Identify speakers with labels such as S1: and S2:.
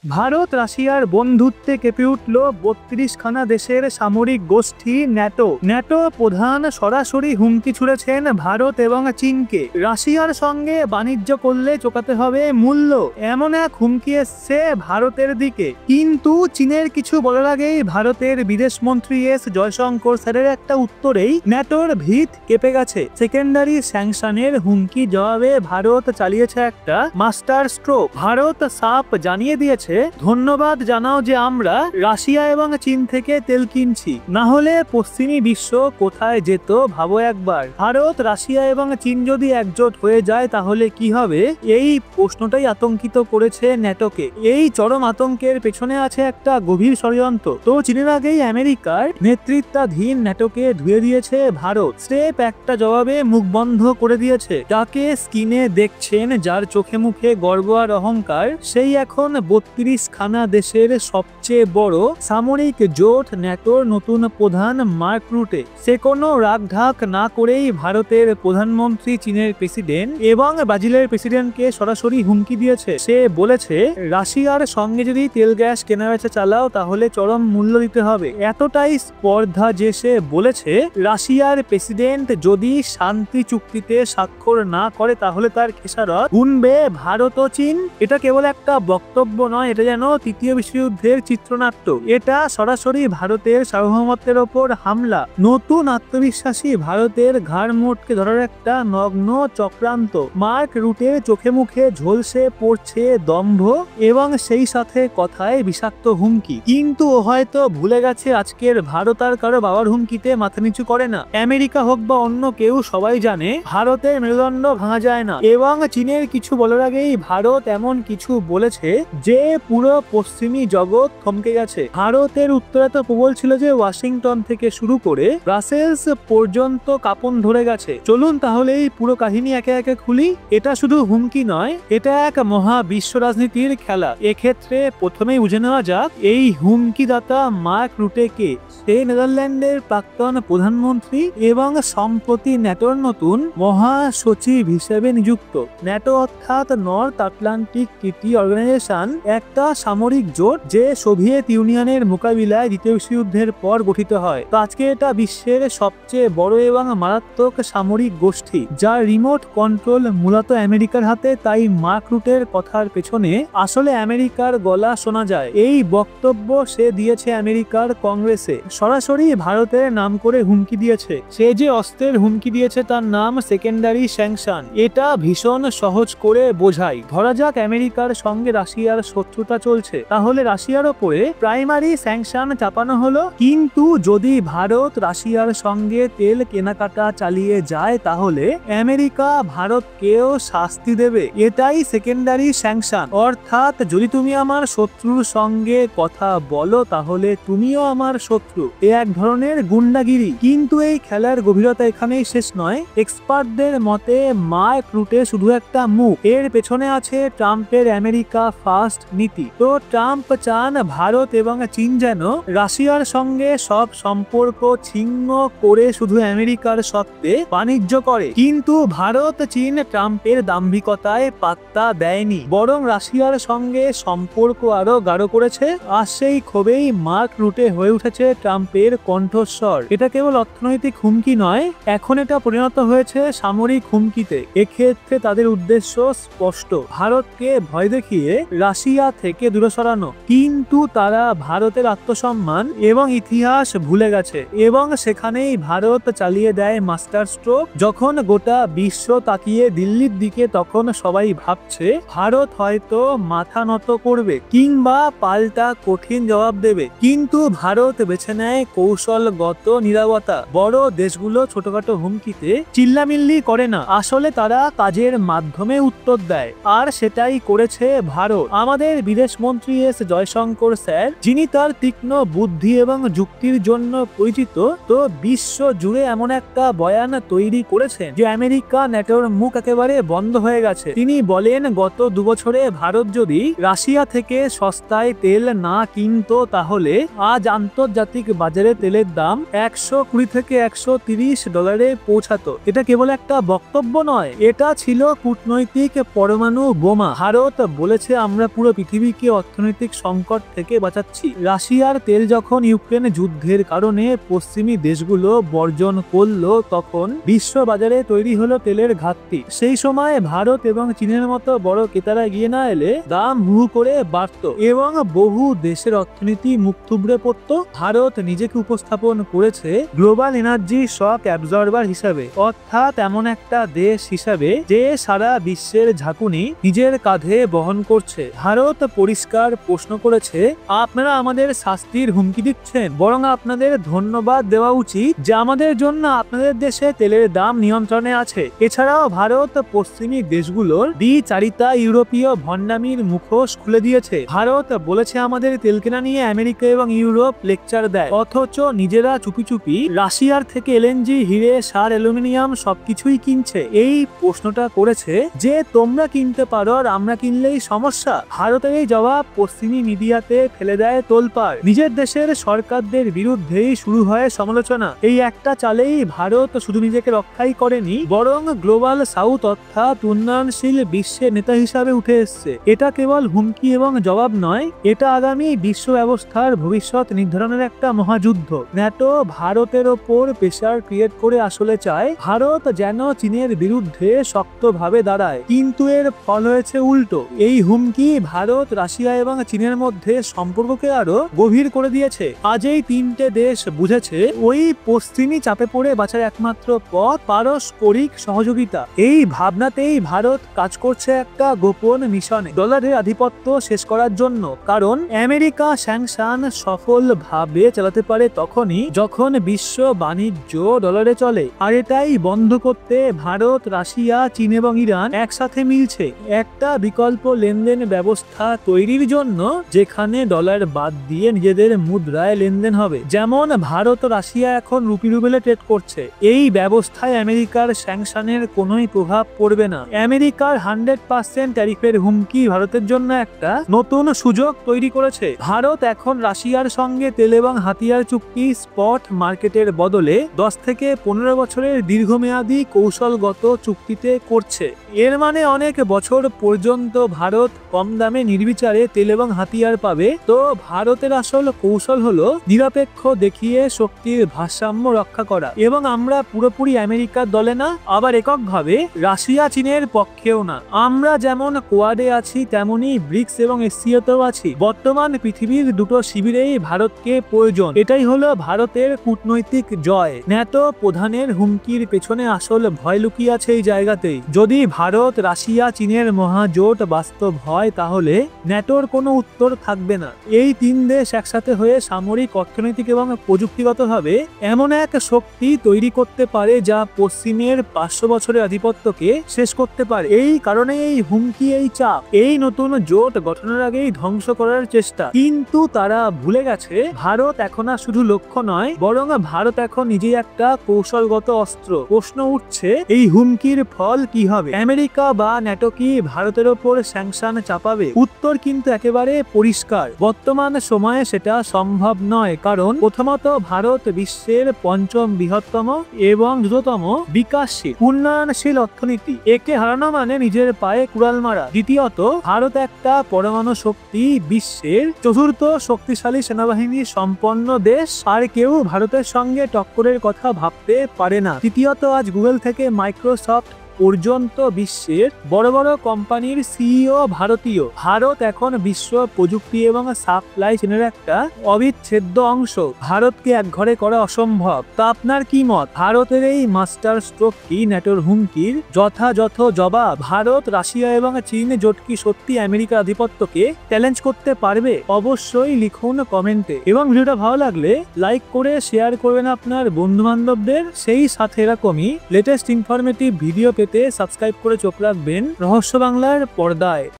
S1: ভারত রাশিয়ার বন্ধুত্বে কেঁপে উঠল ৩২খানা দেশের সামরিক গোষ্ঠী ন্যাটো। ন্যাটো প্রধান সরাসরি হুমকি ছুড়েছেন ভারত এবং চীনকে। রাশিয়ার সঙ্গে বাণিজ্য করলে চোকাতে হবে মূল্য, এমন এক হুমকি এসছে ভারতের দিকে। কিন্তু চীনের কিছু বলার আগেই ভারতের বিদেশমন্ত্রী এস জয়শঙ্কর স্যারের একটা উত্তরেই ন্যাটোর ভিত কেঁপে গেছে। সেকেন্ডারি স্যাংশনের হুমকি জবাবে ভারত চালিয়েছে একটা মাস্টার স্ট্রোক। ভারত সাফ জানিয়ে দিয়েছে, ধন্যবাদ জানাও যে আমরা রাশিয়া এবং চীন থেকে তেল কিনছি, না হলে পশ্চিমী বিশ্ব কোথায় যেত ভাবো একবার। ভারত, রাশিয়া এবং চীন যদি একজোট হয়ে যায় তাহলে কি হবে, এই প্রশ্নটাই আতঙ্কিত করেছে ন্যাটোকে। এই চরম আতঙ্কের পেছনে আছে একটা গভীর ষড়যন্ত্র। তো চীনের আগেই আমেরিকার নেতৃত্বাধীন ন্যাটোকে ধুয়ে দিয়েছে ভারত। স্টেপ একটা জবাবে মুখ বন্ধ করে দিয়েছে। যাকে স্ক্রিনে দেখছেন, যার চোখে মুখে গর্ব আর অহংকার, সেই এখন ৩২খানা দেশের সবচেয়ে বড় সামরিক জোট ন্যাটোর নতুন প্রধান মার্ক রুটে। সে কোনো রাগঢাক না করেই ভারতের প্রধানমন্ত্রী, চীনের প্রেসিডেন্ট এবং ব্রাজিলের প্রেসিডেন্টকে সরাসরি হুমকি দিয়েছে। সে বলেছে, রাশিয়ার সঙ্গে যদি তেল গ্যাস কেনাবেচা চালাও তাহলে চরম মূল্য দিতে হবে। এতটাই স্পর্ধা যে সে বলেছে, রাশিয়ার প্রেসিডেন্ট যদি শান্তি চুক্তিতে স্বাক্ষর না করে তাহলে তার খেসারত গুনবে ভারত ও চীন। এটা কেবল একটা বক্তব্য নয়, এটা যেন তৃতীয় বিশ্বযুদ্ধের চিত্রনাট্য। এটা সরাসরি ভারতের সার্বভৌমত্বের ওপর হামলা। নতুন আত্মবিশ্বাসী ভারতের ঘাড় মোটকে ধরার একটা নগ্ন চক্রান্ত। মার্ক রুটের চোখে মুখে ঝলসে পড়ছে দম্ভ এবং সেই সাথে কথায় বিষাক্ত হুমকি। কিন্তু ও হয়তো ভুলে গেছে, আজকের ভারত আর কারো বাবার হুমকিতে মাথা নিচু করে না। আমেরিকা হোক বা অন্য কেউ, সবাই জানে ভারতের মেরুদণ্ড ভাঙা যায় না। এবং চীনের কিছু বলার আগেই ভারত এমন কিছু বলেছে যে পুরো পশ্চিমী জগৎ থমকে গেছে। ভারতের উত্তরে তো প্রবল ছিল যে ওয়াশিংটন থেকে শুরু করে ব্রাসেলস পর্যন্ত কাঁপন ধরে গেছে। চলুন তাহলে এই পুরো কাহিনী একে একে খুলি। এটা শুধু হুমকি নয়, এটা এক মহা বিশ্ব রাজনীতির খেলা। এক্ষেত্রে প্রথমেই বুঝে নেওয়া যাক এই হুমকিদাতা মার্ক রুটে কে। সে নেদারল্যান্ডের প্রাক্তন প্রধানমন্ত্রী এবং সম্প্রতি ন্যাটোর নতুন মহাসচিব হিসেবে নিযুক্ত। ন্যাটো অর্থাৎ নর্থ আটলান্টিক ট্রিটি অর্গানাইজেশন, একটা সামরিক জোট যে সোভিয়েত ইউনিয়নের মোকাবিলায় দ্বিতীয় বিশ্বযুদ্ধের পর গঠিত হয়। তো আজকে এটা বিশ্বের সবচেয়ে বড় এবং মারাত্মক সামরিক গোষ্ঠী, যার রিমোট কন্ট্রোল মূলত আমেরিকার হাতে। তাই মার্ক রুটের কথার পেছনে আসলে আমেরিকার গলা শোনা যায়। এই বক্তব্য সে দিয়েছে আমেরিকার কংগ্রেসে। সরাসরি ভারতের নাম করে হুমকি দিয়েছে। সে যে অস্ত্রের হুমকি দিয়েছে তার নাম সেকেন্ডারি স্যাংশন। এটা ভীষণ সহজ করে বোঝাই। ধরা যাক আমেরিকার সঙ্গে রাশিয়ার শত্রুতা চলছে, তাহলে রাশিয়ার ওপরে প্রাইমারি স্যাংশন চাপানো হলো। কিন্তু যদি ভারত রাশিয়ার সঙ্গে তেল কেনাকাটা চালিয়ে যায় তাহলে আমেরিকা ভারতকেও শাস্তি দেবে। এটাই সেকেন্ডারি স্যাংশন। অর্থাৎ যদি তুমি আমার শত্রুর সঙ্গে কথা বলো তাহলে তুমিও আমার শত্রু। এ এক ধরনের গুন্ডাগিরি। কিন্তু এই খেলার গভীরতা এখানেই শেষ নয়। এক্সপার্টদের মতে মার্ক রুটে শুধু একটা মুখ, এর পেছনে আছে ট্রাম্পের আমেরিকা ফার্স্ট নীতি। তো ট্রাম্প চান ভারত এবং চীন যেন রাশিয়ার সঙ্গে সব সম্পর্ক ছিন্ন করে শুধু আমেরিকার সত্ত্বে বাণিজ্য করে। কিন্তু ভারত, চীন ট্রাম্পের দাম্ভিকতায় পাত্তা দেয়নি, বরং রাশিয়ার সঙ্গে সম্পর্ক আরো গাঢ় করেছে। আর সেই ক্ষোভেই মার্ক রুটে হয়ে উঠেছে ট্রাম্পের কণ্ঠস্বর। এটা কেবল অর্থনৈতিক হুমকি নয়, এখন এটা পরিণত হয়েছে সামরিক হুমকিতে। এক্ষেত্রে তাদের উদ্দেশ্য স্পষ্ট, ভারতকে ভয় দেখিয়ে রাশিয়া থেকে দূরে সরানো। কিন্তু তারা ভারতের আত্মসম্মান এবং ইতিহাস ভুলে গেছে এবং সেখানেই ভারত চালিয়ে দেয় মাস্টার স্ট্রোক। যখন গোটা বিশ্ব তাকিয়ে দিল্লির দিকে, তখন সবাই ভাবছে ভারত হয়তো মাথা নত করবে কিংবা পাল্টা কঠিন জবাব দেবে। কিন্তু ভারত বেছে নেয় কৌশলগত নীরবতা। বড় দেশগুলো ছোটখাটো হুমকিতে চিল্লামিল্লি করে না, আসলে তারা কাজের মাধ্যমে উত্তর দেয়। আর সেটাই করেছে ভারত। আমাদের বিদেশমন্ত্রী এস জয়শঙ্কর স্যার, যিনি তার তীক্ষ্ণ বুদ্ধি এবং যুক্তির জন্য পরিচিত, তো বিশ্ব জুড়ে এমন একটা বয়ান তৈরি করেছেন যে আমেরিকা ন্যাটোর মুখ একেবারে বন্ধ হয়ে গেছে। তিনি বলেন, গত 2 বছরে ভারত যদি রাশিয়া থেকে সস্তায় তেল না কিনতো তাহলে আজ আন্তর্জাতিক বাজারে তেলের দাম $120 থেকে $130 পৌঁছাতো। এটা কেবল একটা বক্তব্য নয়, এটা ছিল কূটনৈতিক পরমাণু বোমা। ভারত বলেছে, আমরা পুরো পৃথিবী পৃথিবীকে অর্থনৈতিক সংকট থেকে বাঁচাচ্ছি। রাশিয়ার তেল যখন ইউক্রেন যুদ্ধের কারণে পশ্চিমী দেশগুলো বর্জন করলো, তখন বিশ্ব বাজারে তৈরি হলো তেলের ঘাটতি। সেই সময় ভারত এবং চীনের মতো বড় ক্রেতারা এগিয়ে না এলে দাম হু করে বাড়তো এবং বহু দেশের অর্থনীতি মুখ থুবড়ে পড়তো। ভারত নিজেকে উপস্থাপন করেছে গ্লোবাল এনার্জি শক অ্যাবজর্বার হিসাবে, অর্থাৎ এমন একটা দেশ হিসাবে যে সারা বিশ্বের ঝাঁকুনি নিজের কাঁধে বহন করছে। ভারত পরিষ্কার প্রশ্ন করেছে, আপনারা আমাদের শাস্তির হুমকি দিচ্ছেন, বরং আপনাদের ধন্যবাদ দেওয়া উচিত যে আমাদের জন্য আপনাদের দেশে তেলের দাম নিয়ন্ত্রণে আছে। এছাড়াও ভারত পশ্চিমী দেশগুলোর দ্বিচারিতা ইউরোপীয় ভণ্ডামির মুখোশ খুলে দিয়েছে। ভারত বলেছে আমাদের তেল কেনা নিয়ে আমেরিকা এবং ইউরোপ লেকচার দেয়, অথচ নিজেরা চুপি চুপি রাশিয়ার থেকে এলএনজি, হিরে, সার, অ্যালুমিনিয়াম সবকিছুই কিনছে। এই প্রশ্নটা করেছে যে তোমরা কিনতে পারো আর আমরা কিনলেই সমস্যা। ভারতের এই জবাব পশ্চিমী মিডিয়াতে ফেলে দেয় তোলপাড়। নিজের দেশের সরকারদের বিরুদ্ধেই শুরু হয় সমালোচনা। এই একটা চালেই ভারত শুধু নিজেকে রক্ষাই করেনি, বরং গ্লোবাল সাউথ অর্থাৎ উন্নয়নশীল বিশ্বের নেতা হিসাবে উঠে এসছে। এটা কেবল হুমকি এবং জবাব নয়, এটা আগামী বিশ্ব ব্যবস্থার ভবিষ্যৎ নির্ধারণের একটা মহাযুদ্ধ। ন্যাটো ভারতের ওপর প্রেসার ক্রিয়েট করে আসলে চায় ভারত যেন চীনের বিরুদ্ধে শক্তভাবে দাঁড়ায়, কিন্তু এর ফল হয়েছে উল্টো। এই হুমকি ভারত, রাশিয়া এবং চীনের মধ্যে সম্পর্ককে আরো গভীর করে দিয়েছে। আজ এই তিনটে দেশ বুঝেছে ওই পশ্চিমী চাপে পড়ে বাঁচার একমাত্র পথ পারস্পরিক সহযোগিতা। এই ভাবনাতেই ভারত কাজ করছে একটা গোপন মিশনে, ডলারের আধিপত্য শেষ করার জন্য। কারণ আমেরিকা স্যাংশন সফলভাবে চালাতে পারে তখনই যখন বিশ্ব বাণিজ্য ডলারে চলে, আর এটাই বন্ধ করতে ভারত, রাশিয়া, চীন এবং ইরান একসাথে মিলছে একটা বিকল্প লেনদেন ব্যবস্থা তৈরির জন্য, যেখানে ডলার বাদ দিয়ে নিজেদের মুদ্রায় লেনদেন হবে। যেমন ভারত ও রাশিয়া এখন রুপি রুবেলে ট্রেড করছে। এই ব্যবস্থায় আমেরিকার স্যাংশনের কোনোই প্রভাব পড়বে না। আমেরিকার 100% ট্যারিফের হুমকি ভারতের জন্য একটা নতুন সুযোগ তৈরি করেছে। ভারত এখন রাশিয়ার সঙ্গে তেল এবং হাতিয়ার চুক্তি স্পট মার্কেটের বদলে 10 থেকে 15 বছরের দীর্ঘমেয়াদী কৌশলগত চুক্তিতে করছে। এর মানে অনেক বছর পর্যন্ত ভারত কম দামে নির্বিচারে তেল এবং হাতিয়ার পাবে। তো ভারতের আসল কৌশল হলো নিরপেক্ষ দেখিয়ে শক্তির ভারসাম্য রক্ষা করা, এবং আমরা পুরোপুরি আমেরিকার দলে না, আবার এককভাবে রাশিয়া চীনের পক্ষেও না। আমরা যেমন কোয়াডে আছি তেমনি ব্রিক্স এবং এসসিওতেও আছি। বর্তমান পৃথিবীর দুটো শিবিরেই ভারতকে প্রয়োজন। এটাই হলো ভারতের কূটনৈতিক জয়। ন্যাটো প্রধানের হুমকির পেছনে আসল ভয় লুকিয়ে আছে এই জায়গাতেই। যদি ভারত, রাশিয়া, চীনের মহাজোট বাস্তব হয়, তাহলে ন্যাটোর কোনো উত্তর থাকবে না। এই তিন দেশ একসাথে হয়ে সামরিক, অর্থনৈতিক এবং প্রযুক্তিগতভাবে এমন এক শক্তি তৈরি করতে পারে যা পশ্চিমের 500 বছরের আধিপত্যকে শেষ করতে পারে। এই কারণে এই হুমকি, এই চাপ, এই নতুন জোট গঠনের আগেই ধ্বংস করার চেষ্টা। কিন্তু তারা ভুলে গেছে ভারত এখন আর শুধু লক্ষ্য নয়, বরং ভারত এখন নিজেই একটা কৌশলগত অস্ত্র। প্রশ্ন উঠছে, এই হুমকির ফল কি হবে? আমেরিকা বা ন্যাটো কি ভারতের ওপর স্যাংশন চাপাবে? উত্তর কিন্তু একেবারে পরিষ্কার। বর্তমান সময়ে সেটা সম্ভব নয়, কারণ প্রথমত ভারত বিশ্বের 5ম বৃহত্তম এবং দ্রুততম বিকাশশীল উন্নয়নশীল অর্থনীতি। একে হারানো মানে নিজের পায়ে কুড়াল মারা। দ্বিতীয়ত ভারত একটা পরমাণু শক্তি, বিশ্বের 4র্থ শক্তিশালী সেনাবাহিনী সম্পন্ন দেশ, আর কেউ ভারতের সঙ্গে টক্করের কথা ভাবতে পারে না। তৃতীয়ত আজ গুগল থেকে মাইক্রোসফট পর্যন্ত বিশ্বের বড় বড় কোম্পানির সিইও ভারতীয়। ভারত এখন বিশ্ব প্রযুক্তি এবং সাপ্লাই চেনের একটা অবিচ্ছেদ্য অংশ। ভারতকে একঘরে করা অসম্ভব। তা আপনার কি মত? ভারতের এই মাস্টার স্ট্রোক কি ন্যাটোর হুমকির যথাযথ জবাব? ভারত, রাশিয়া এবং চীন জোট কি সত্যি আমেরিকার আধিপত্যকে চ্যালেঞ্জ করতে পারবে? অবশ্যই লিখুন কমেন্টে, এবং ভিডিওটা ভালো লাগলে লাইক করে শেয়ার করবেন আপনার বন্ধু বান্ধবদের। সেই সাথে এরকমই লেটেস্ট ইনফরমেটিভ ভিডিও পেতে সাবস্ক্রাইব করে চোখ রাখবেন রহস্য বাংলার পর্দায়।